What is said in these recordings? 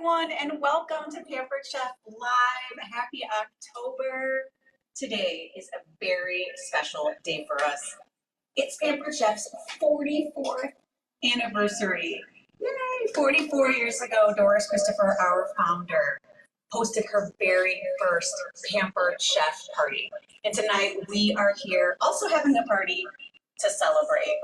everyone, and welcome to Pampered Chef Live. Happy October. Today is a very special day for us. It's Pampered Chef's 44th anniversary. Yay! 44 years ago, Doris Christopher, our founder, hosted her very first Pampered Chef party. And tonight we are here also having a party to celebrate.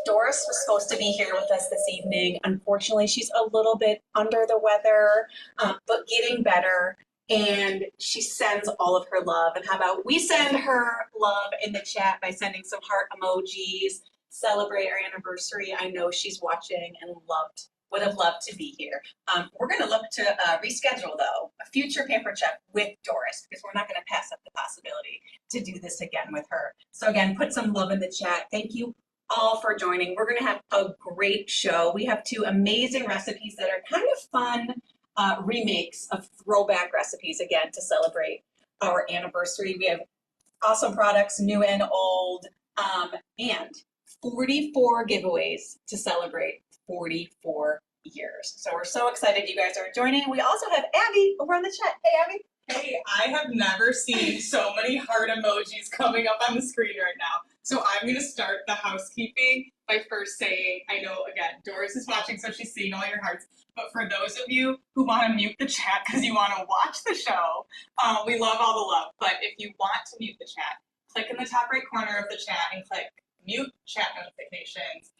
Doris was supposed to be here with us this evening. Unfortunately, she's a little bit under the weather, but getting better. And she sends all of her love. And how about we send her love in the chat by sending some heart emojis, celebrate our anniversary. I know she's watching and would have loved to be here. We're going to look to reschedule, though, a future Pampered Chef with Doris, because we're not going to pass up the possibility to do this again with her. So again, put some love in the chat. Thank you all for joining. We're going to have a great show. We have two amazing recipes that are kind of fun remakes of throwback recipes, again, to celebrate our anniversary. We have awesome products, new and old, and 44 giveaways to celebrate 44 years. So we're so excited you guys are joining. We also have Abby over on the chat. Hey, Abby. Hey, I have never seen so many heart emojis coming up on the screen right now. So I'm going to start the housekeeping by first saying, I know, again, Doris is watching, so she's seeing all your hearts. But for those of you who want to mute the chat because you want to watch the show, we love all the love. But if you want to mute the chat, click in the top right corner of the chat and click mute chat notifications.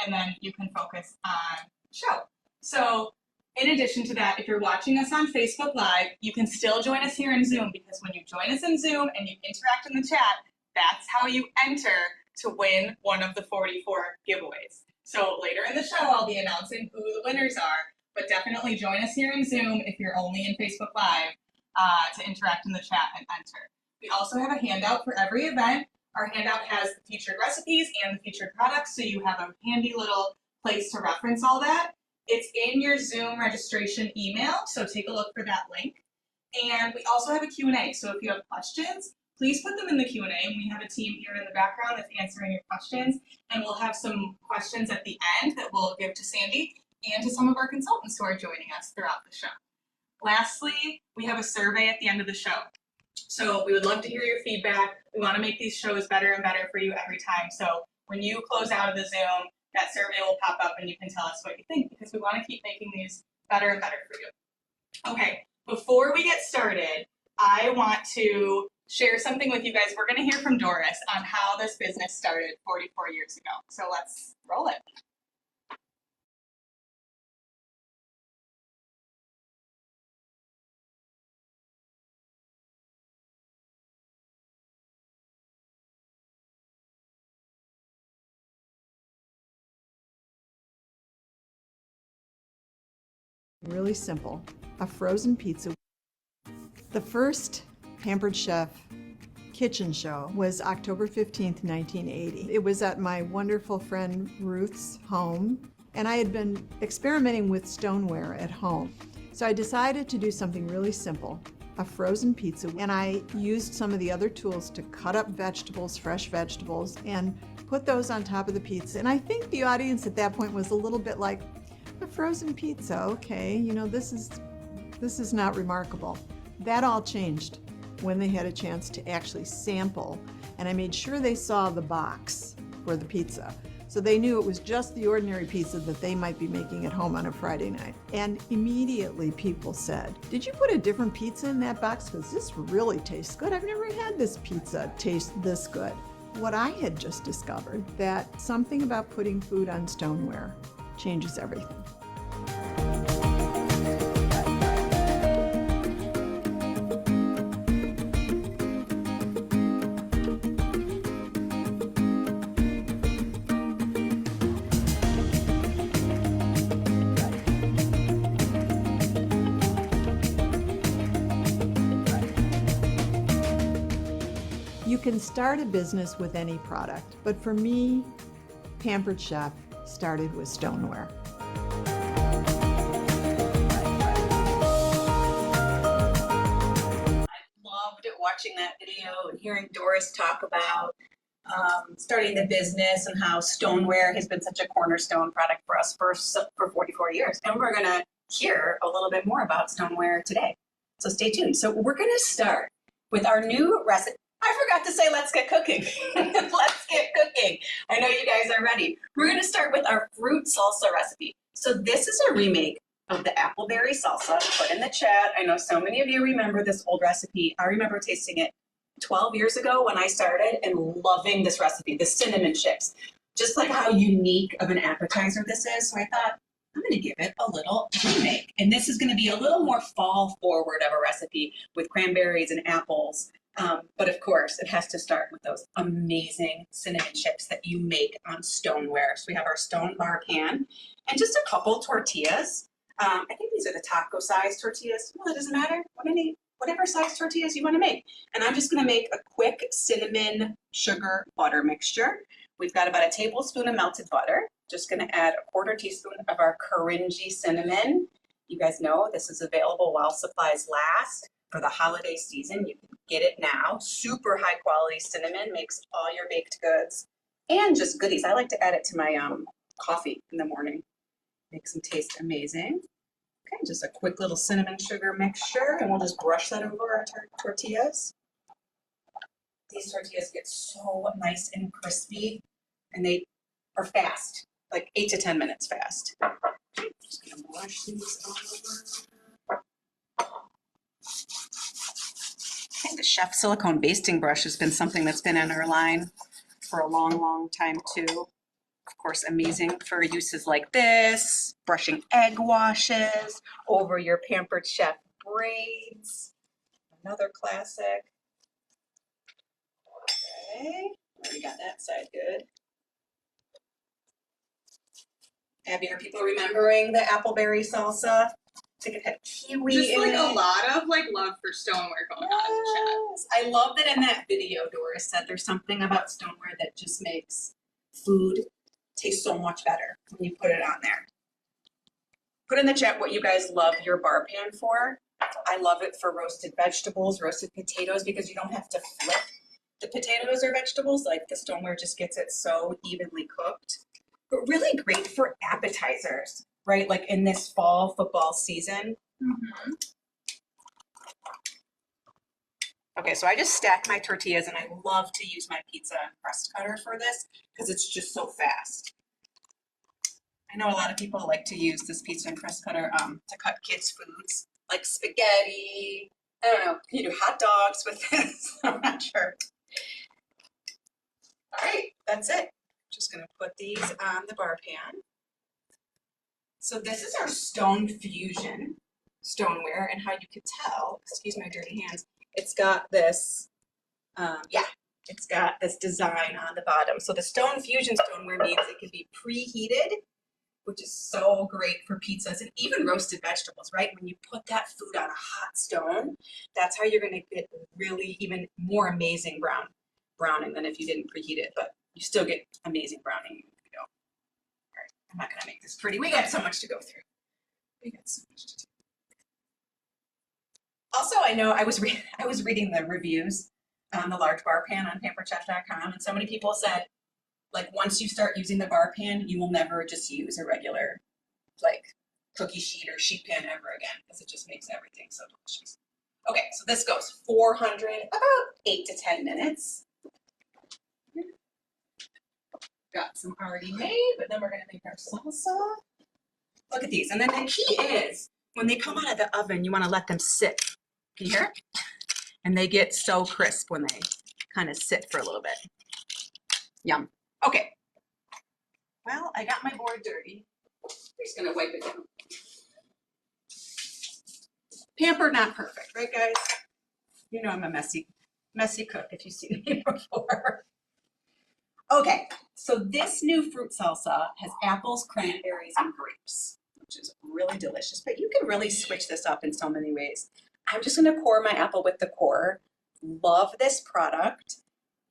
And then you can focus on the show. So in addition to that, if you're watching us on Facebook Live, you can still join us here in Zoom, because when you join us in Zoom and you interact in the chat, that's how you enter to win one of the 44 giveaways. So later in the show, I'll be announcing who the winners are, but definitely join us here in Zoom if you're only in Facebook Live to interact in the chat and enter. We also have a handout for every event. Our handout has the featured recipes and the featured products, so you have a handy little place to reference all that. It's in your Zoom registration email, so take a look for that link. And we also have a Q&A, so if you have questions, please put them in the Q&A, and we have a team here in the background that's answering your questions, and we'll have some questions at the end that we'll give to Sandy and to some of our consultants who are joining us throughout the show. Lastly, we have a survey at the end of the show. So we would love to hear your feedback. We want to make these shows better and better for you every time. So when you close out of the Zoom, that survey will pop up and you can tell us what you think, because we want to keep making these better and better for you. Okay, before we get started, I want to share something with you guys. We're going to hear from Doris on how this business started 44 years ago. So let's roll it. Really simple, a frozen pizza. The first Pampered Chef kitchen show was October 15th, 1980. It was at my wonderful friend Ruth's home, and I had been experimenting with Stoneware at home. So I decided to do something really simple, a frozen pizza, and I used some of the other tools to cut up vegetables, fresh vegetables, and put those on top of the pizza. And I think the audience at that point was a little bit like, a frozen pizza, okay, you know, this is not remarkable. That all changed when they had a chance to actually sample, and I made sure they saw the box for the pizza. So they knew it was just the ordinary pizza that they might be making at home on a Friday night. And immediately people said, did you put a different pizza in that box? Because this really tastes good. I've never had this pizza taste this good. What I had just discovered, that something about putting food on Stoneware changes everything. You can start a business with any product, but for me, Pampered Chef started with Stoneware. I loved watching that video and hearing Doris talk about starting the business and how Stoneware has been such a cornerstone product for us for 44 years. And we're going to hear a little bit more about Stoneware today. So stay tuned. So we're going to start with our new recipe. I forgot to say, let's get cooking. Let's get cooking. I know you guys are ready. We're going to start with our fruit salsa recipe. So this is a remake of the appleberry salsa. Put in the chat. I know so many of you remember this old recipe. I remember tasting it 12 years ago when I started and loving this recipe, the cinnamon chips. Just like how unique of an appetizer this is. So I thought, I'm going to give it a little remake. And this is going to be a little more fall forward of a recipe with cranberries and apples. But of course, it has to start with those amazing cinnamon chips that you make on Stoneware. So we have our stone bar pan and just a couple tortillas. I think these are the taco size tortillas. Well, it doesn't matter. Whatever size tortillas you want to make. And I'm just going to make a quick cinnamon sugar butter mixture. We've got about a tablespoon of melted butter. Just going to add a quarter teaspoon of our Korinji cinnamon. You guys know this is available while supplies last. For the holiday season, you can get it now. Super high quality cinnamon makes all your baked goods and just goodies. I like to add it to my coffee in the morning. Makes them taste amazing. Okay, just a quick little cinnamon sugar mixture, and we'll just brush that over our tortillas. These tortillas get so nice and crispy, and they are fast, like 8 to 10 minutes fast. Just gonna brush these all over. I think the Chef silicone basting brush has been something that's been in our line for a long, long time too. Of course, amazing for uses like this, brushing egg washes, over your Pampered Chef braids. Another classic. Okay, already got that side good. Abby, are people remembering the appleberry salsa? I think it had kiwi Just in like it. a lot of like love for Stoneware going on in the chat. I love that in that video, Doris said there's something about Stoneware that just makes food taste so much better when you put it on there. Put in the chat what you guys love your bar pan for. I love it for roasted vegetables, roasted potatoes, because you don't have to flip the potatoes or vegetables. Like the Stoneware just gets it so evenly cooked. But really great for appetizers, right? Like in this fall football season. Mm-hmm. Okay, so I just stacked my tortillas, and I love to use my pizza and crust cutter for this because it's just so fast. I know a lot of people like to use this pizza and crust cutter to cut kids' foods like spaghetti. I don't know, can you do hot dogs with this? I'm not sure. All right, that's it. Just gonna put these on the bar pan. So this is our Stone Fusion Stoneware, and how you could tell, excuse my dirty hands, it's got this, it's got this design on the bottom. So the Stone Fusion Stoneware means it can be preheated, which is so great for pizzas and even roasted vegetables, right? When you put that food on a hot stone, that's how you're gonna get really even more amazing browning than if you didn't preheat it, but you still get amazing browning. All right, I'm not gonna make this pretty. We got so much to go through. We got so much to do. Also, I know I was reading the reviews on the large bar pan on pamperedchef.com, and so many people said, like, once you start using the bar pan, you will never just use a regular, like, cookie sheet or sheet pan ever again, because it just makes everything so delicious. Okay, so this goes 400, about 8 to 10 minutes. Got some already made, but then we're gonna make our salsa. Look at these, and then the key is, when they come out of the oven, you wanna let them sit. Can you hear it? And they get so crisp when they kind of sit for a little bit. Yum. Okay. Well, I got my board dirty. I'm just gonna wipe it down. Pampered, not perfect, right, guys? You know I'm a messy cook if you've seen me before. Okay, so this new fruit salsa has apples, cranberries, and grapes, which is really delicious, but you can really switch this up in so many ways. I'm just gonna core my apple with the core. Love this product.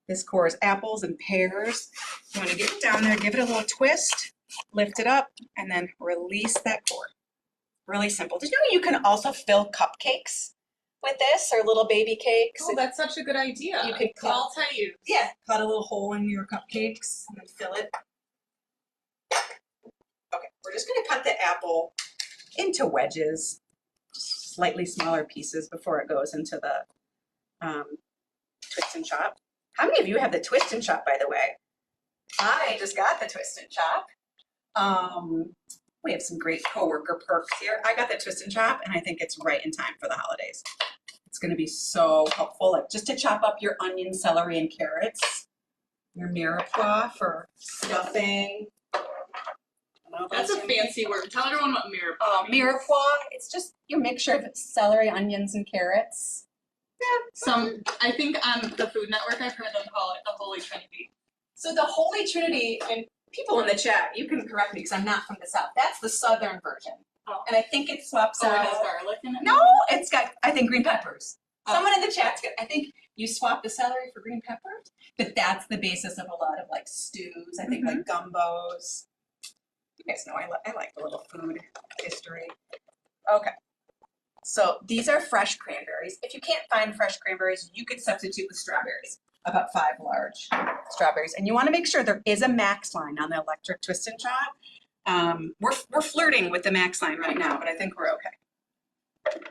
This core is apples and pears. You wanna get it down there, give it a little twist, lift it up, and then release that core. Really simple. Did you know you can also fill cupcakes with this, or little baby cakes? Oh, that's such a good idea. You could cut, I'll tell you. yeah, cut a little hole in your cupcakes and then fill it. Okay, we're just gonna cut the apple into wedges, slightly smaller pieces before it goes into the twist and chop. How many of you have the twist and chop, by the way? I just got the twist and chop. We have some great coworker perks here. I got the twist and chop, and I think it's right in time for the holidays. It's going to be so helpful, like just to chop up your onion, celery, and carrots. Your mirepoix for stuffing. That's a fancy word. Tell everyone what mirepoix means. Mirepoix, it's just your mixture of celery, onions, and carrots. Yeah, I think on the Food Network, I've heard them call it the Holy Trinity. So the Holy Trinity, and people in the chat, you can correct me because I'm not from the South. That's the Southern version. Oh. And I think it swaps Oh, out. it has garlic in it? No, it's got, I think, green peppers. Oh. Someone in the chat's got, I think you swap the celery for green peppers, but that's the basis of a lot of like stews, I think like gumbos. You guys know I like the little food history. Okay. So these are fresh cranberries. If you can't find fresh cranberries, you could substitute with strawberries, about 5 large strawberries. And you want to make sure there is a max line on the electric twist and chop. We're flirting with the max line right now, but I think we're okay.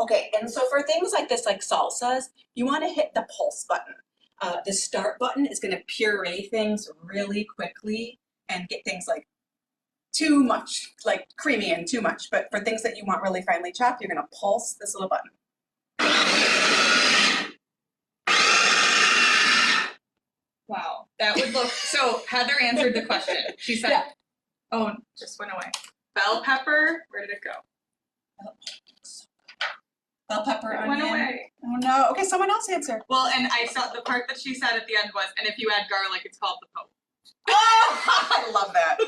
Okay, and so for things like this, like salsas, you want to hit the pulse button. The start button is going to puree things really quickly and get things like too much, like creamy and too much. But for things that you want really finely chopped, you're going to pulse this little button. Wow, that would look, so Heather answered the question. She said, Yeah. oh, it just went away. Bell pepper, where did it go? Bell pepper, It onion. went away. Oh no. Okay, someone else answer. Well, and I saw the part that she said at the end was, and if you add garlic, it's called the Pope. Oh, I love that.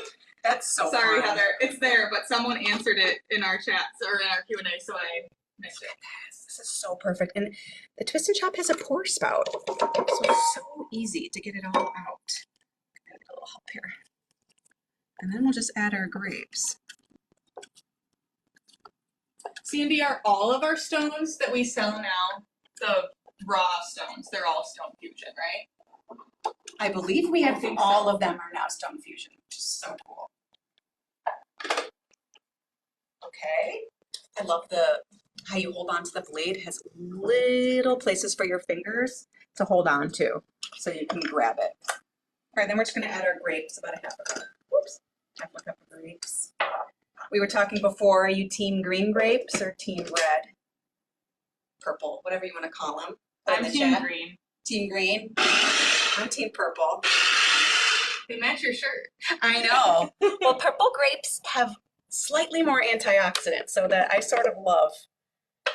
That's so Sorry, fun. Heather, it's there, but someone answered it in our chats or in our Q&A, so I missed it. This is so perfect. And the twist and chop has a pour spout. So it's so easy to get it all out. Get a little help here. And then we'll just add our grapes. Sandy, are all of our stones that we sell now the raw stones? They're all Stone Fusion, right? I believe we have think all so. of them are now Stone Fusion, which is so cool. Okay. I love how you hold on to the blade. It has little places for your fingers to hold on to so you can grab it. All right, then we're just going to add our grapes, about a half a cup. Whoops, half a cup of grapes. We were talking before, are you team green grapes or team red? Purple, whatever you want to call them. Put in I'm the team chat. green. Team green. I'm team purple. They match your shirt. I know. Well, purple grapes have slightly more antioxidants, so that I sort of love,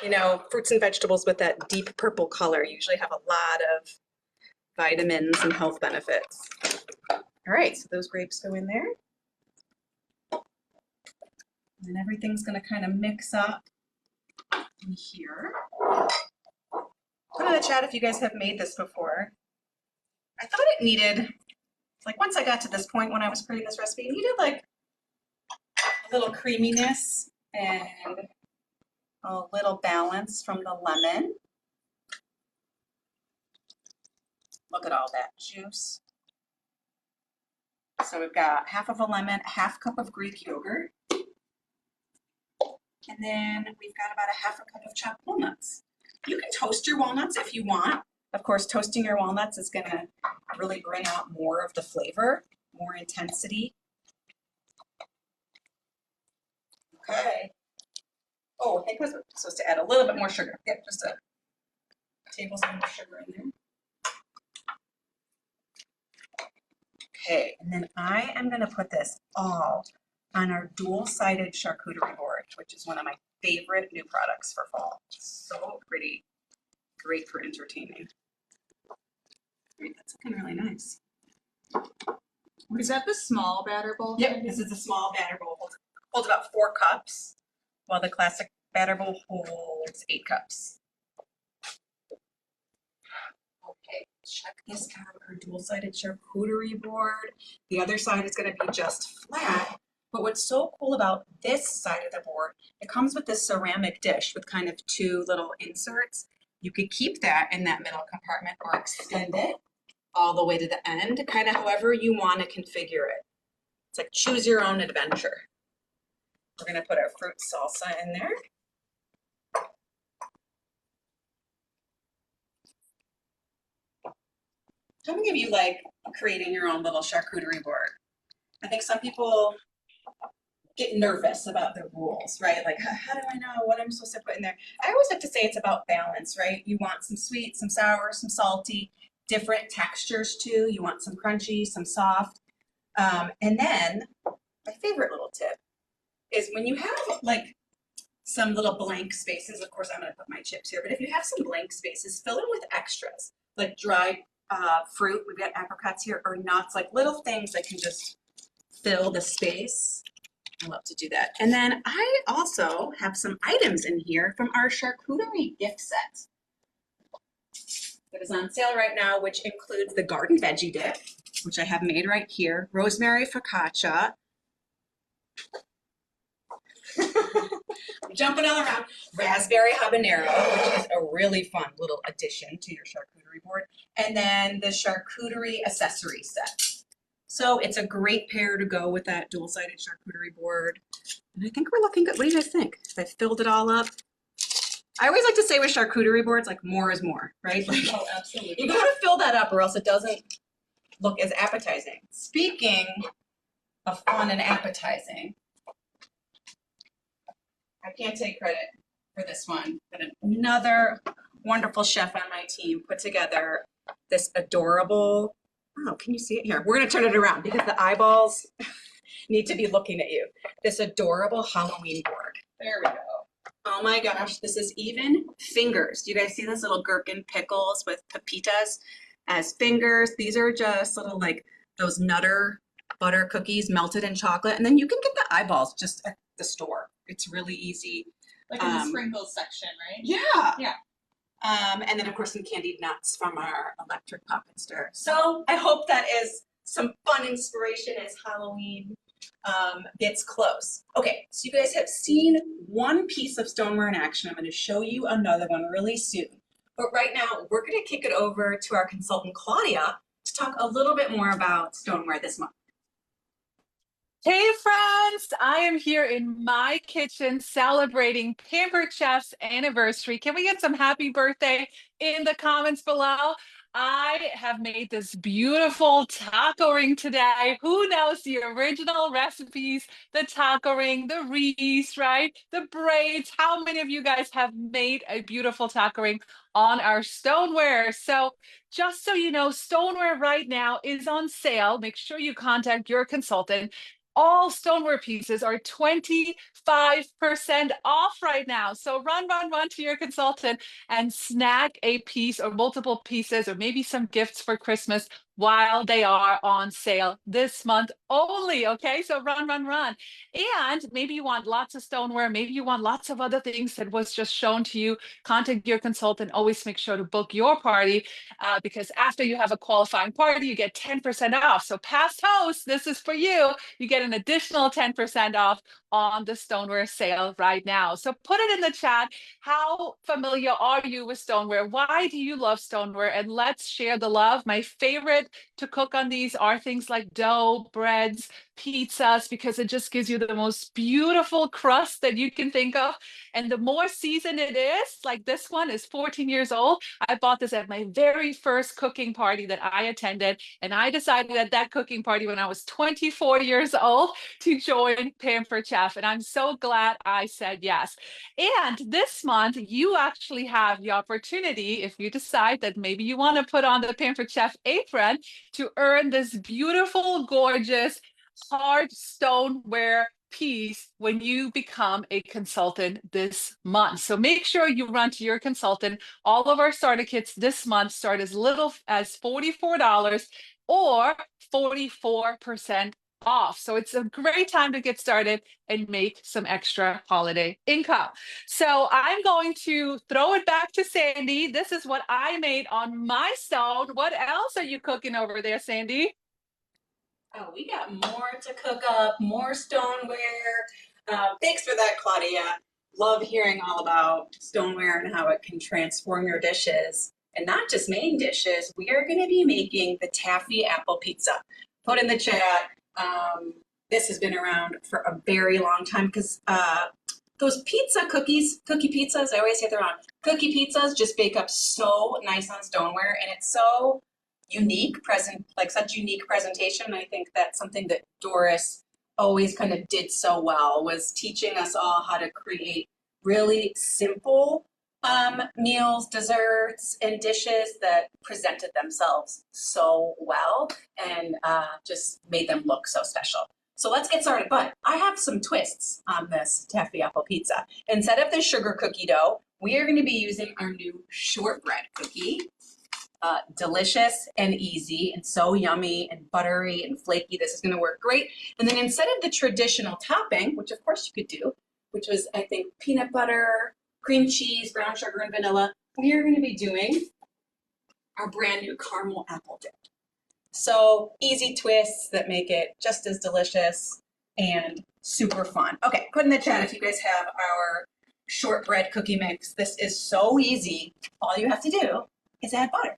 you know, fruits and vegetables with that deep purple color usually have a lot of vitamins and health benefits. All right, so those grapes go in there. And everything's going to kind of mix up in here. Put in the chat if you guys have made this before. I thought it needed, like once I got to this point when I was creating this recipe, it needed like a little creaminess and a little balance from the lemon. Look at all that juice. So we've got half of a lemon, a half cup of Greek yogurt. And then we've got about a half a cup of chopped walnuts. You can toast your walnuts if you want. Of course, toasting your walnuts is going to really bring out more of the flavor, more intensity. Okay. Oh, I think I was supposed to add a little bit more sugar. Yep, just a tablespoon of sugar in there. Okay, and then I am going to put this all on our dual-sided charcuterie board, which is one of my favorite new products for fall. So pretty, great for entertaining. Great, that's looking really nice. Is that the small batter bowl? Yep, this is a small batter bowl. Holds about 4 cups, while the classic batter bowl holds 8 cups. Okay, check this out, our dual-sided charcuterie board. The other side is going to be just flat. But what's so cool about this side of the board, it comes with this ceramic dish with kind of 2 little inserts. You could keep that in that middle compartment or extend it all the way to the end, kind of however you want to configure it. It's like choose your own adventure. We're gonna put our fruit salsa in there. How many of you like creating your own little charcuterie board? I think some people get nervous about the rules, right? Like, how do I know what I'm supposed to put in there? I always like to say it's about balance, right? You want some sweet, some sour, some salty, different textures too. You want some crunchy, some soft. And then my favorite little tip is when you have like some little blank spaces, of course I'm gonna put my chips here, but if you have some blank spaces, fill them with extras, like dried fruit, we've got apricots here, or nuts, like little things that can just fill the space. I love to do that. And then I also have some items in here from our charcuterie gift set that is on sale right now, which includes the garden veggie dip, which I have made right here, rosemary focaccia. I'm jumping all around. Raspberry habanero, which is a really fun little addition to your charcuterie board. And then the charcuterie accessory set. So it's a great pair to go with that dual-sided charcuterie board. And I think we're looking good. What do you guys think? I filled it all up. I always like to say with charcuterie boards, like more is more, right? Like, Oh, absolutely. you gotta fill that up or else it doesn't look as appetizing. Speaking of fun and appetizing, I can't take credit for this one, but another wonderful chef on my team put together this adorable, oh, can you see it here? We're gonna turn it around because the eyeballs need to be looking at you. This adorable Halloween board. There we go. Oh my gosh, this is even fingers. Do you guys see this little gherkin pickles with pepitas as fingers? These are just little like those Nutter butter cookies melted in chocolate. And then you can get the eyeballs just at the store. It's really easy. Like in the sprinkles section, right? Yeah. Yeah. And then of course some candied nuts from our electric pop and stir. So I hope that is some fun inspiration as Halloween gets close. Okay, so you guys have seen one piece of Stoneware in action. I'm going to show you another one really soon. But right now, we're going to kick it over to our consultant, Claudia, to talk a little bit more about Stoneware this month. Hey friends, I am here in my kitchen celebrating Pampered Chef's anniversary. Can we get some happy birthday in the comments below? I have made this beautiful taco ring today. Who knows the original recipes? The taco ring, the wreaths, right? The braids. How many of you guys have made a beautiful taco ring on our Stoneware? So just so you know, Stoneware right now is on sale. Make sure you contact your consultant. All Stoneware pieces are 25% off right now. So run to your consultant and snag a piece or multiple pieces or maybe some gifts for Christmas while they are on sale this month only, okay? So run. And maybe you want lots of Stoneware, maybe you want lots of other things that was just shown to you. Contact your consultant. Always make sure to book your party because after you have a qualifying party, you get 10% off. So past hosts, this is for you. You get an additional 10% off on the Stoneware sale right now. So put it in the chat. How familiar are you with Stoneware? Why do you love Stoneware? And let's share the love. My favorite to cook on these are things like dough, breads, pizzas, because it just gives you the most beautiful crust that you can think of. And the more seasoned it is, like this one is 14 years old. I bought this at my very first cooking party that I attended. And I decided at that cooking party when I was 24 years old to join Pampered Chef. And I'm so glad I said yes. And this month, you actually have the opportunity, if you decide that maybe you want to put on the Pampered Chef apron, to earn this beautiful, gorgeous, hard Stoneware piece when you become a consultant this month. So make sure you run to your consultant. All of our starter kits this month start as little as $44 or 44% off. So it's a great time to get started and make some extra holiday income. So I'm going to throw it back to Sandy. This is what I made on my stone. What else are you cooking over there, Sandy? Oh, we got more to cook up, more Stoneware. Thanks for that, Claudia. Love hearing all about Stoneware and how it can transform your dishes. And not just main dishes, we are going to be making the Taffy apple pizza. Put in the chat This has been around for a very long time because those cookie pizzas, I always say they're wrong. Cookie pizzas just bake up so nice on Stoneware, and it's so unique, such unique presentation. I think that's something that Doris always kind of did so well, was teaching us all how to create really simple meals, desserts, and dishes that presented themselves so well and just made them look so special. So let's get started, but I have some twists on this Taffy apple pizza. Instead of the sugar cookie dough, we are going to be using our new shortbread cookie. Delicious and easy and so yummy and buttery and flaky. This is going to work great. And then instead of the traditional topping, which of course you could do, which was I think peanut butter, cream cheese, brown sugar, and vanilla, we are going to be doing our brand new caramel apple dip. So easy twists that make it just as delicious and super fun. Okay, put in the chat if you guys have our shortbread cookie mix. This is so easy. All you have to do is add butter.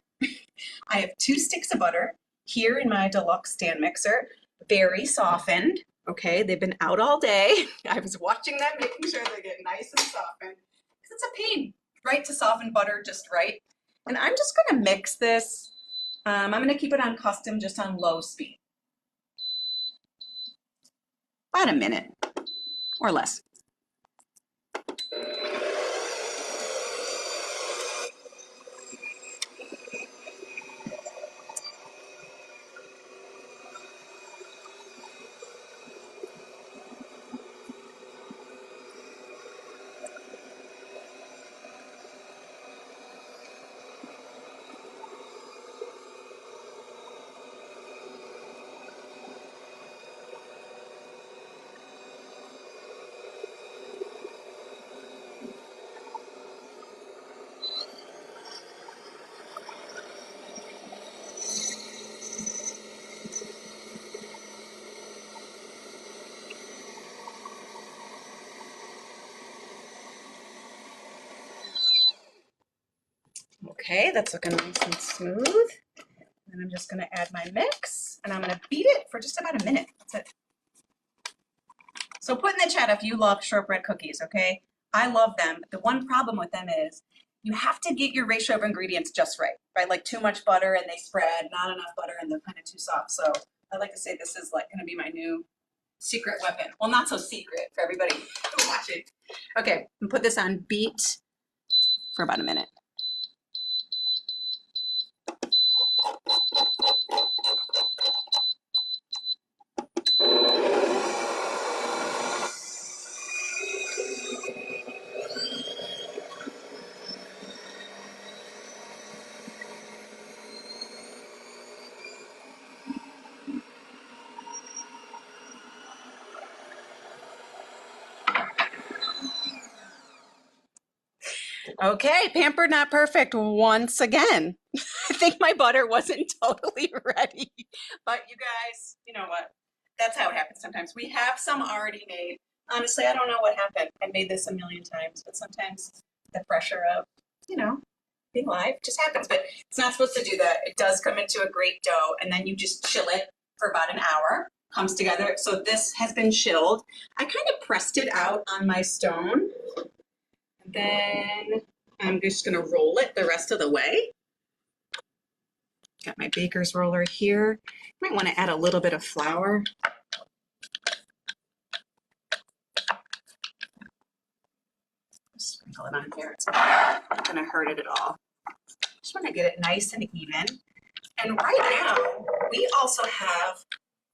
I have 2 sticks of butter here in my deluxe stand mixer, very softened. Okay, they've been out all day. I was watching them, making sure they get nice and softened. Because it's a pain, right, to soften butter just right. And I'm just gonna mix this. I'm gonna keep it on custom, just on low speed. About a minute or less. Okay, that's looking nice and smooth. And I'm just gonna add my mix and I'm gonna beat it for just about a minute. That's it. So put in the chat if you love shortbread cookies, okay? I love them. The one problem with them is you have to get your ratio of ingredients just right? Like too much butter and they spread, not enough butter and they're kind of too soft. So I like to say this is like gonna be my new secret weapon. Well, not so secret for everybody who's watching. Okay, and put this on beat for about a minute. Okay, pampered, not perfect once again. I think my butter wasn't totally ready, but you guys, you know what? That's how it happens sometimes. We have some already made. Honestly, I don't know what happened. I made this a million times, but sometimes the pressure of, being live just happens, but it's not supposed to do that. It does come into a great dough, and then you just chill it for about an hour, comes together. So this has been chilled. I kind of pressed it out on my stone. Then I'm just gonna roll it the rest of the way. Got my baker's roller here. Might want to add a little bit of flour. Sprinkle it on here. It's not gonna hurt it at all. Just want to get it nice and even. And right now, we also have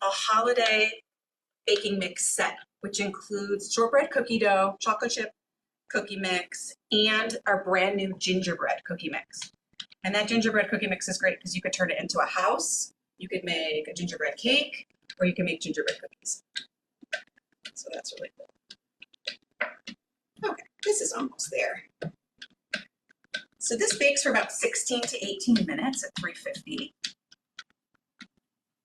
a holiday baking mix set, which includes shortbread cookie dough, chocolate chip cookie mix, and our brand new gingerbread cookie mix. And that gingerbread cookie mix is great because you could turn it into a house, you could make a gingerbread cake, or you can make gingerbread cookies. So that's really cool. Okay, this is almost there. So this bakes for about 16 to 18 minutes at 350.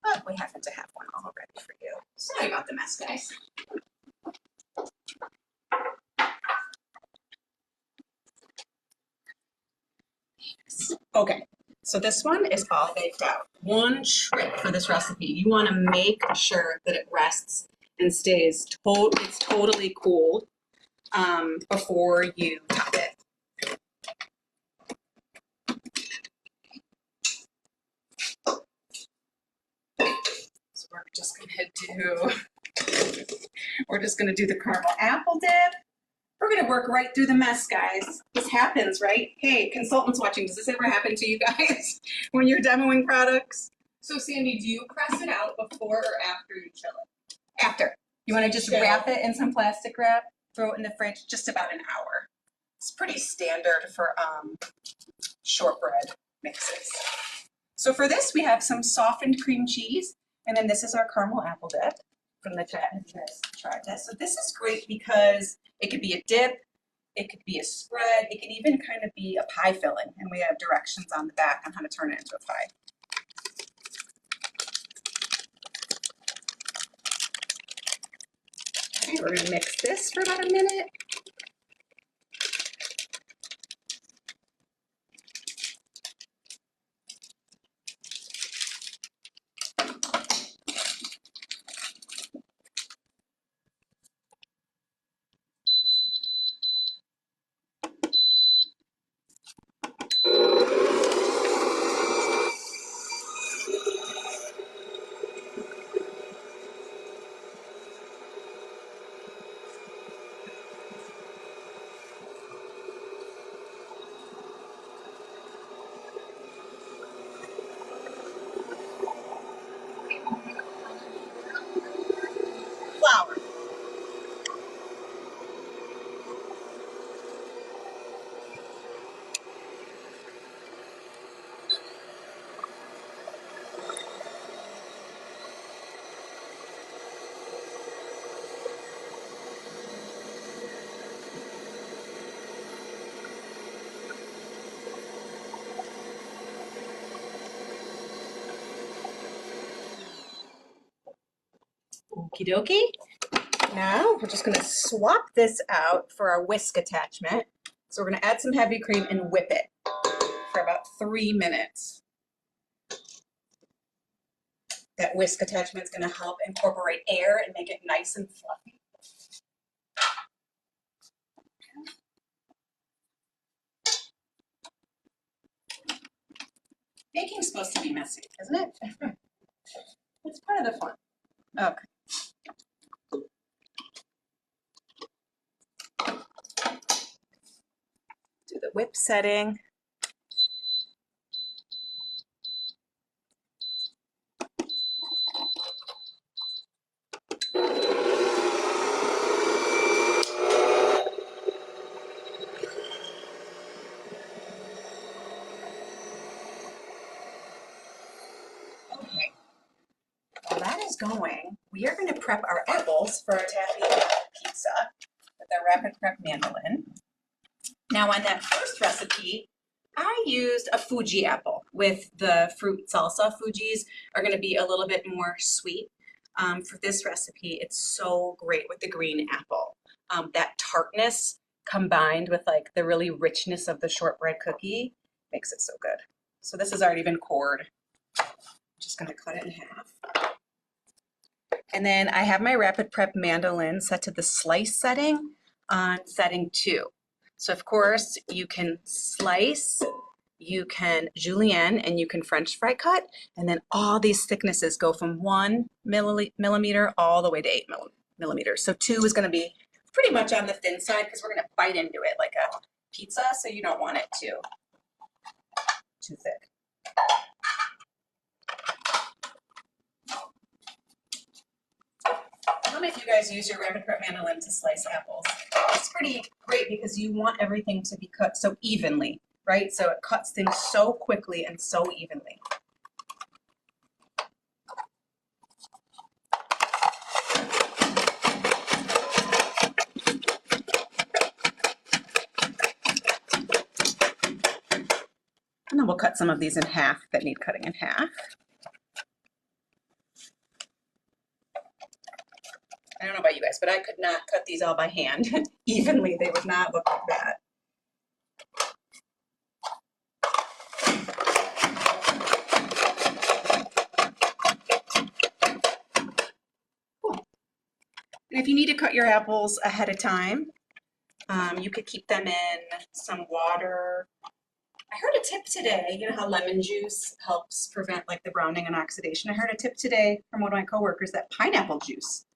But we happen to have one all ready for you. Sorry about the mess, guys. Okay, so this one is all baked out. One trick for this recipe, you want to make sure that it rests and stays it's totally cooled before you top it. So we're just gonna do the caramel apple dip. We're gonna work right through the mess, guys. This happens, right? Hey, consultants watching, does this ever happen to you guys when you're demoing products? So Sandy, do you press it out before or after you chill it? After. You wanna just wrap it in some plastic wrap, throw it in the fridge, just about an hour. It's pretty standard for shortbread mixes. So for this, we have some softened cream cheese, and then this is our caramel apple dip from the chat. Have you guys tried this? So this is great because it could be a dip, it could be a spread, it could even kind of be a pie filling, and we have directions on the back on how to turn it into a pie. Okay, we're gonna mix this for about a minute. Flour. Okie dokie. Now we're just gonna swap this out for our whisk attachment. So we're gonna add some heavy cream and whip it for about 3 minutes. That whisk attachment is gonna help incorporate air and make it nice and fluffy. Baking's supposed to be messy, isn't it? It's part of the fun. Okay. Do the whip setting. Okay. While that is going, we are going to prep our apples for our taffy pizza with our rapid prep mandolin. Now on that first recipe, I used a Fuji apple with the fruit salsa. Fuji's are going to be a little bit more sweet. For this recipe, it's so great with the green apple. That tartness combined with like the really richness of the shortbread cookie makes it so good. So this has already been cored. I'm just going to cut it in half. And then I have my rapid prep mandolin set to the slice setting on setting 2. So of course you can slice, you can julienne, and you can French fry cut, and then all these thicknesses go from 1 millimeter all the way to 8 millimeters. So 2 is going to be pretty much on the thin side because we're going to bite into it like a pizza, so you don't want it too thick. How many of you guys use your rapid prep mandolin to slice apples? It's pretty great because you want everything to be cut so evenly, right? So it cuts things so quickly and so evenly. And then we'll cut some of these in half that need cutting in half. I don't know about you guys, but I could not cut these all by hand evenly. They would not look like that. Cool. if you need to cut your apples ahead of time, you could keep them in some water. I heard a tip today, you know how lemon juice helps prevent like the browning and oxidation. I heard a tip today from one of my coworkers that pineapple juice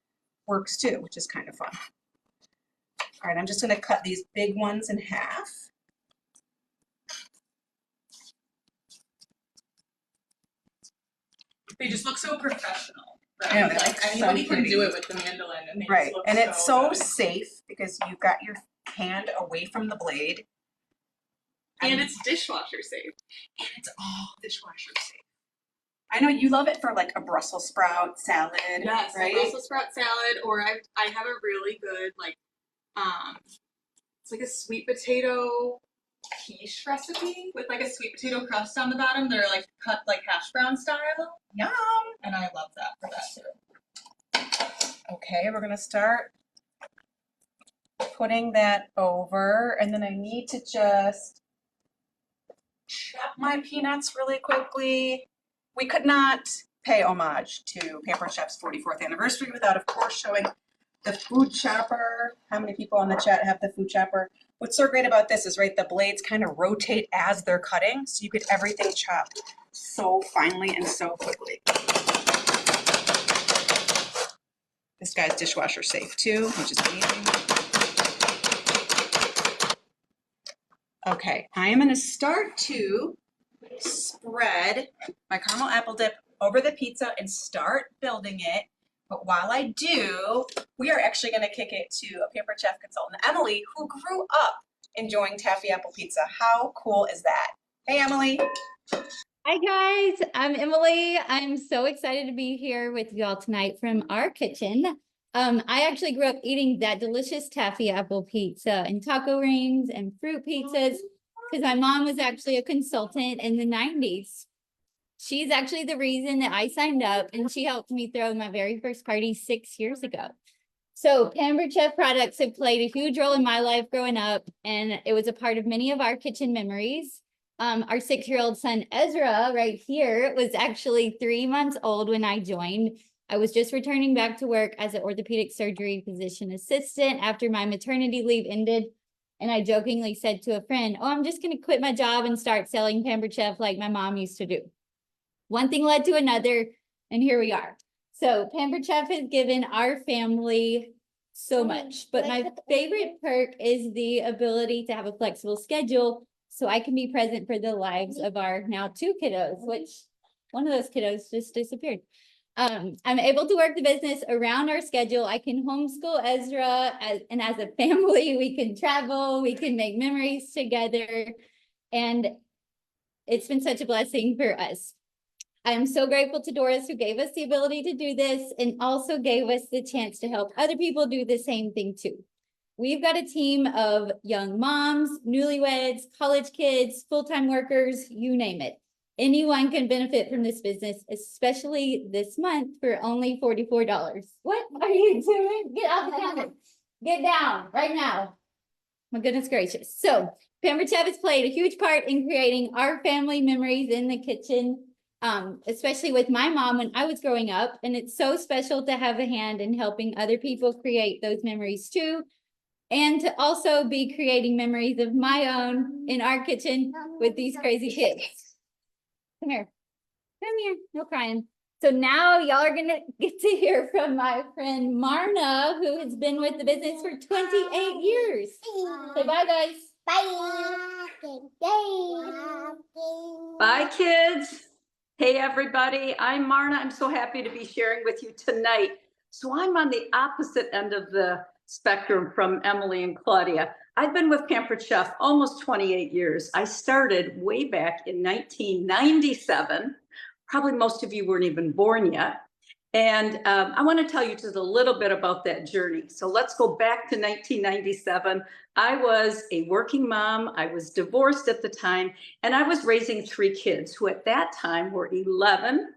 works too, which is kind of fun. All right, I'm just gonna cut these big ones in half. They just look so professional, right? I know, they're, Like like, so anybody can pretty. do it with the mandolin, and they Right, just look and it's so good. safe because you've got your hand away from the blade. And it's dishwasher safe. And it's all dishwasher safe. I know you love it for like a Brussels sprout salad, Yes, right? Brussels sprout salad, or I have a really good like it's like a sweet potato quiche recipe with like a sweet potato crust on the bottom. They're like cut like hash brown style. Yum! And I love that for that too. Okay, we're gonna start putting that over, and then I need to just chop my peanuts really quickly. We could not pay homage to Pampered Chef's 44th anniversary without, of course, showing the food chopper. How many people on the chat have the food chopper? What's so great about this is, right, the blades kind of rotate as they're cutting, so you get everything chopped so finely and so quickly. This guy's dishwasher safe too, which is amazing. Okay, I am going to start to spread my caramel apple dip over the pizza and start building it. But while I do, we are actually going to kick it to a Pampered Chef consultant, Emily, who grew up enjoying Taffy apple pizza. How cool is that? Hey, Emily. Hi guys, I'm Emily. I'm so excited to be here with y'all tonight from our kitchen. I actually grew up eating that delicious Taffy apple pizza and taco rings and fruit pizzas because my mom was actually a consultant in the 90s. She's actually the reason that I signed up, and she helped me throw my very first party 6 years ago. So Pampered Chef products have played a huge role in my life growing up, and it was a part of many of our kitchen memories. Our 6-year-old son, Ezra, right here, was actually 3 months old when I joined. I was just returning back to work as an orthopedic surgery physician assistant after my maternity leave ended. And I jokingly said to a friend, oh, I'm just going to quit my job and start selling Pampered Chef like my mom used to do. One thing led to another, and here we are. So Pampered Chef has given our family so much, but my favorite perk is the ability to have a flexible schedule so I can be present for the lives of our now 2 kiddos, which one of those kiddos just disappeared. I'm able to work the business around our schedule. I can homeschool Ezra, and as a family, we can travel, we can make memories together, and it's been such a blessing for us. I'm so grateful to Doris, who gave us the ability to do this and also gave us the chance to help other people do the same thing too. We've got a team of young moms, newlyweds, college kids, full-time workers, you name it. Anyone can benefit from this business, especially this month for only $44. What are you doing? Get off the counter. Get down right now. My goodness gracious. So Pampered Chef has played a huge part in creating our family memories in the kitchen, especially with my mom when I was growing up. And it's so special to have a hand in helping other people create those memories too. And to also be creating memories of my own in our kitchen with these crazy kids. Come here. Come here. No crying. So now y'all are going to get to hear from my friend Marna, who has been with the business for 28 years. Say bye, guys. Bye, kids. Hey, everybody. I'm Marna. I'm so happy to be sharing with you tonight. So I'm on the opposite end of the spectrum from Emily and Claudia. I've been with Pampered Chef almost 28 years. I started way back in 1997. Probably most of you weren't even born yet. And I want to tell you just a little bit about that journey. So let's go back to 1997. I was a working mom. I was divorced at the time, and I was raising 3 kids who at that time were 11,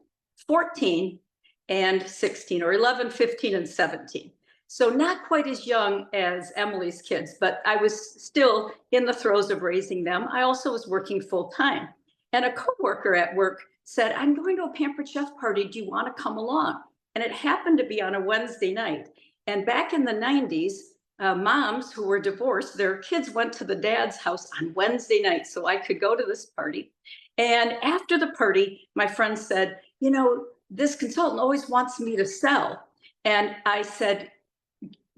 14, and 16, or 11, 15, and 17. So not quite as young as Emily's kids, but I was still in the throes of raising them. I also was working full time. And a coworker at work said, I'm going to a Pampered Chef party. Do you want to come along? And it happened to be on a Wednesday night. And back in the 90s, moms who were divorced, their kids went to the dad's house on Wednesday night so I could go to this party. And after the party, my friend said, you know, this consultant always wants me to sell. And I said,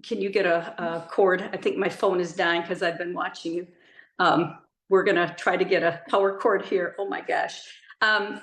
can you get a cord? I think my phone is dying because I've been watching you. We're gonna try to get a power cord here. Oh my gosh.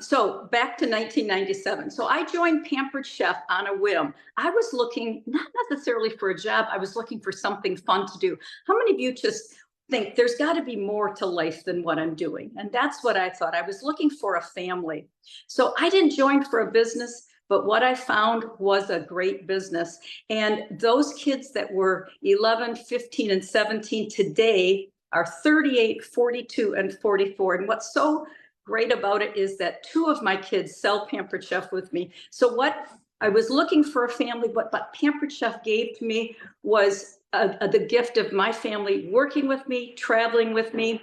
So back to 1997. So I joined Pampered Chef on a whim. I was looking not necessarily for a job. I was looking for something fun to do. How many of you just think there's got to be more to life than what I'm doing? And that's what I thought. I was looking for a family. So I didn't join for a business, but what I found was a great business. And those kids that were 11, 15, and 17 today are 38, 42, and 44. And what's so great about it is that 2 of my kids sell Pampered Chef with me. So what I was looking for a family, what Pampered Chef gave to me was the gift of my family working with me, traveling with me.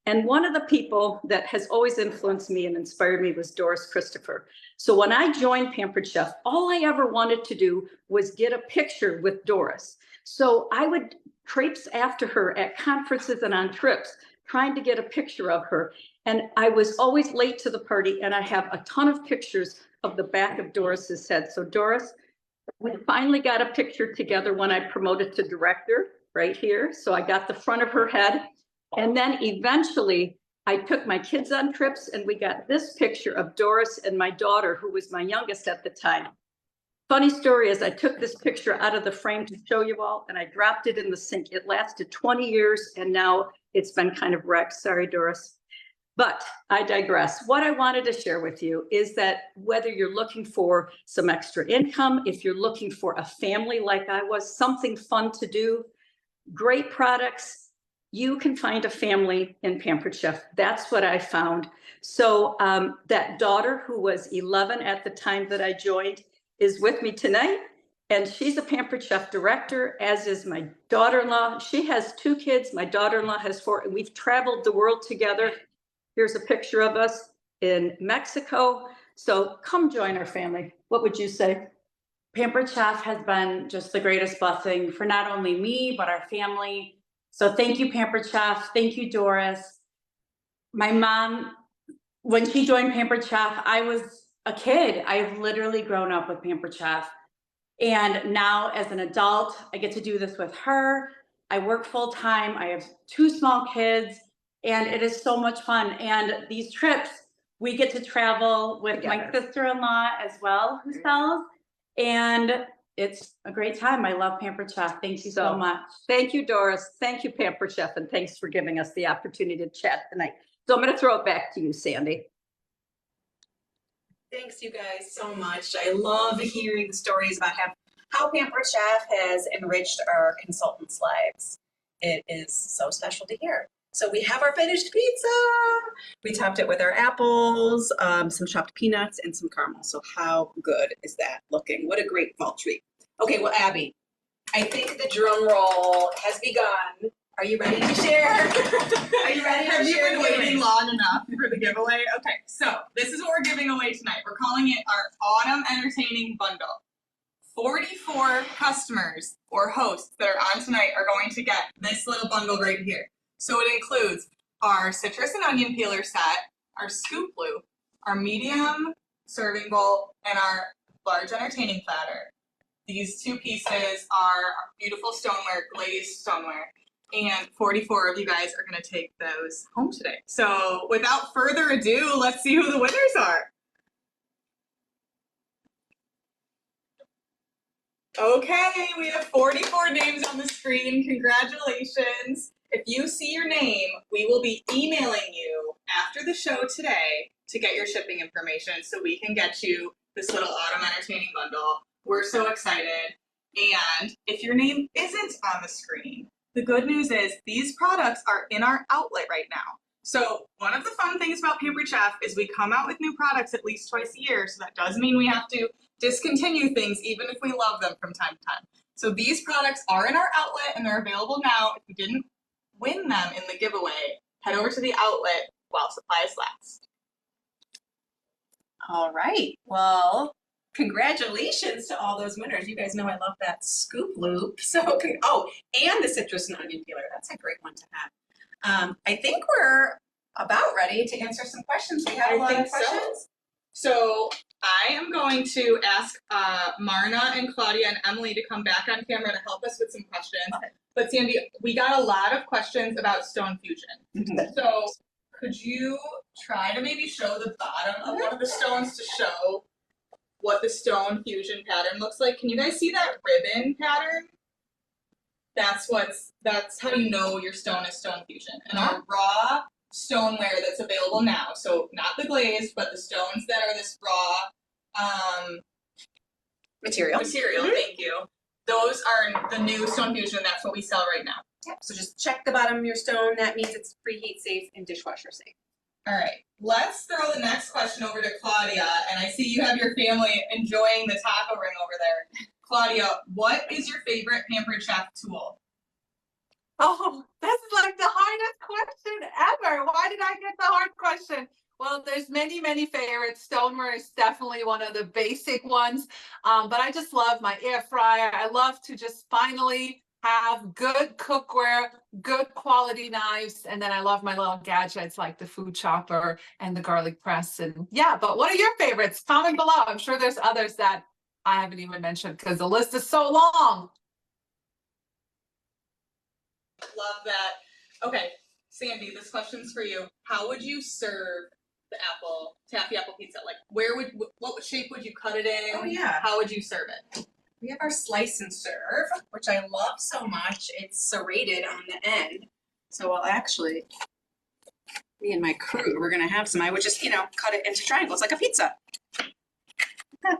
And one of the people that has always influenced me and inspired me was Doris Christopher. So when I joined Pampered Chef, all I ever wanted to do was get a picture with Doris. So I would traipse after her at conferences and on trips, trying to get a picture of her. And I was always late to the party, and I have a ton of pictures of the back of Doris's head. So Doris, we finally got a picture together when I promoted to director right here. So I got the front of her head. And then eventually I took my kids on trips, and we got this picture of Doris and my daughter, who was my youngest at the time. Funny story is I took this picture out of the frame to show you all, and I dropped it in the sink. It lasted 20 years, and now it's been kind of wrecked. Sorry, Doris. But I digress. What I wanted to share with you is that whether you're looking for some extra income, if you're looking for a family like I was, something fun to do, great products, you can find a family in Pampered Chef. That's what I found. So that daughter, who was 11 at the time that I joined, is with me tonight. And she's a Pampered Chef director, as is my daughter-in-law. She has 2 kids. My daughter-in-law has 4, and we've traveled the world together. Here's a picture of us in Mexico. So come join our family. What would you say? Pampered Chef has been just the greatest blessing for not only me, but our family. So thank you, Pampered Chef. Thank you, Doris. My mom, when she joined Pampered Chef, I was a kid. I've literally grown up with Pampered Chef. And now as an adult, I get to do this with her. I work full time. I have 2 small kids, and it is so much fun. And these trips, we get to travel with my sister-in-law as well, who sells. And it's a great time. I love Pampered Chef. Thank you so much. Thank you, Doris. Thank you, Pampered Chef. And thanks for giving us the opportunity to chat tonight. So I'm going to throw it back to you, Sandy. Thanks, you guys, so much. I love hearing the stories about how Pampered Chef has enriched our consultants' lives. It is so special to hear. So we have our finished pizza. We topped it with our apples, some chopped peanuts, and some caramel. So how good is that looking? What a great fall treat. Okay, well, Abby, I think the drum roll has begun. Are you ready to share? Are you ready to share? Have you been waiting feelings? long enough for the giveaway? Okay, so this is what we're giving away tonight. We're calling it our Autumn Entertaining Bundle. 44 customers or hosts that are on tonight are going to get this little bundle right here. So it includes our citrus and onion peeler set, our scoop blue, our medium serving bowl, and our large entertaining platter. These 2 pieces are beautiful stoneware, glazed stoneware. And 44 of you guys are going to take those home today. So without further ado, let's see who the winners are. Okay, we have 44 names on the screen. Congratulations. If you see your name, we will be emailing you after the show today to get your shipping information so we can get you this little Autumn Entertaining Bundle. We're so excited. And if your name isn't on the screen, the good news is these products are in our outlet right now. So one of the fun things about Pampered Chef is we come out with new products at least twice a year. So that does mean we have to discontinue things even if we love them from time to time. So these products are in our outlet and they're available now. If you didn't win them in the giveaway, head over to the outlet while supplies last. All right. Well, Congratulations to all those winners. You guys know I love that scoop loop. So, oh, and the citrus and onion peeler. That's a great one to have. I think we're about ready to answer some questions. We have a lot of questions. So I am going to ask Marna and Claudia and Emily to come back on camera to help us with some questions. Okay. But Sandy, we got a lot of questions about stone fusion. So could you try to maybe show the bottom of one of the stones to show what the stone fusion pattern looks like? Can you guys see that ribbon pattern? That's how you know your stone is stone fusion. And our raw stoneware that's available now, so not the glazed, but the stones that are this raw Material. Thank you. Those are the new stone fusion, and that's what we sell right now. Yep. So just check the bottom of your stone. That means it's preheat safe and dishwasher safe. All right, let's throw the next question over to Claudia, and I see you have your family enjoying the taco ring over there. Claudia, what is your favorite Pampered Chef tool? Oh, this is like the hardest question ever. Why did I get the hard question? Well, there's many, many favorites. Stoneware is definitely one of the basic ones. But I just love my air fryer. I love to just finally have good cookware, good quality knives. And then I love my little gadgets like the food chopper and the garlic press. And yeah, but what are your favorites? Comment below. I'm sure there's others that I haven't even mentioned because the list is so long. Love that. Okay, Sandy, this question's for you. How would you serve the taffy apple pizza? Like, what shape would you cut it in? Oh, yeah. How would you serve it? We have our slice and serve, which I love so much. It's serrated on the end. So I'll actually, me and my crew, we're gonna have some. I would just, cut it into triangles like a pizza. Okay.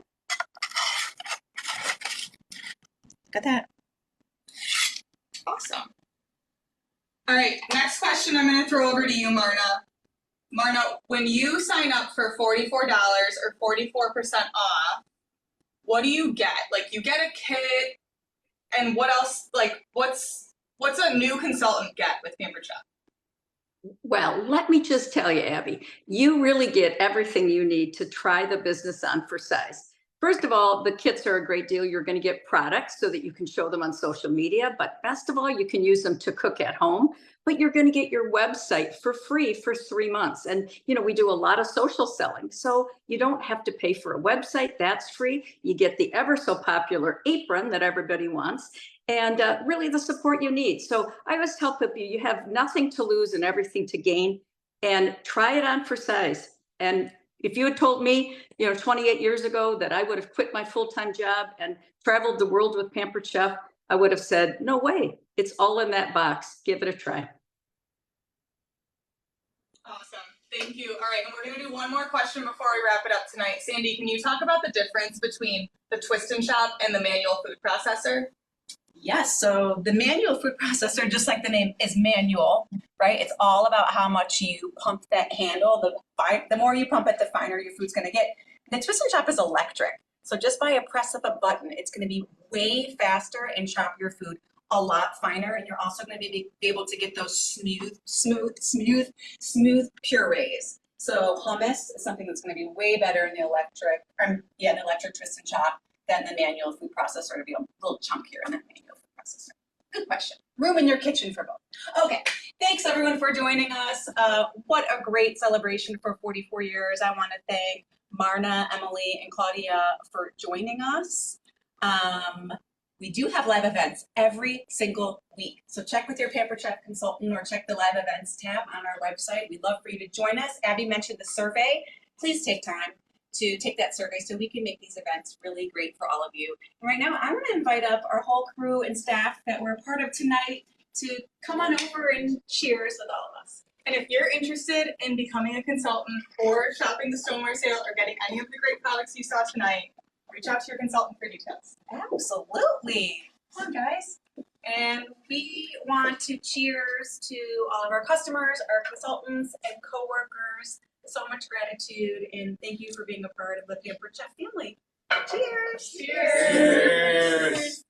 Got that. Awesome. All right, next question I'm going to throw over to you, Marna. Marna, when you sign up for $44 or 44% off, what do you get? Like, you get a kit, and what else? Like, what's a new consultant get with Pampered Chef? Well, let me just tell you, Abby, you really get everything you need to try the business on for size. First of all, the kits are a great deal. You're going to get products so that you can show them on social media, but best of all, you can use them to cook at home. But you're going to get your website for free for 3 months. And, we do a lot of social selling, so you don't have to pay for a website. That's free. You get the ever so popular apron that everybody wants, and really the support you need. So I always tell people you have nothing to lose and everything to gain, and try it on for size. And if you had told me, 28 years ago that I would have quit my full-time job and traveled the world with Pampered Chef, I would have said, no way. It's all in that box. Give it a try. Awesome. Thank you. All right, and we're going to do one more question before we wrap it up tonight. Sandy, can you talk about the difference between the twist and chop and the manual food processor? Yes, so the manual food processor, just like the name, is manual, right? It's all about how much you pump that handle. The more you pump it, the finer your food's going to get. The twist and chop is electric. So just by a press of a button, it's going to be way faster and chop your food a lot finer. And you're also going to be able to get those smooth purees. So hummus is something that's going to be way better in the electric twist and chop than the manual food processor, to be a little chunkier in that manual food processor. Good question. Room in your kitchen for both. Okay, thanks everyone for joining us. What a great celebration for 44 years. I want to thank Marna, Emily, and Claudia for joining us. We do have live events every single week. So check with your Pampered Chef consultant or check the live events tab on our website. We'd love for you to join us. Abby mentioned the survey. Please take time to take that survey so we can make these events really great for all of you. And right now, I'm going to invite up our whole crew and staff that were a part of tonight to come on over and cheers with all of us. And if you're interested in becoming a consultant or shopping the Stoneware sale or getting any of the great products you saw tonight, reach out to your consultant for details. Absolutely. Come on, guys. And we want to cheers to all of our customers, our consultants, and coworkers. So much gratitude, and thank you for being a part of the Pampered Chef family. Cheers. Cheers. Cheers.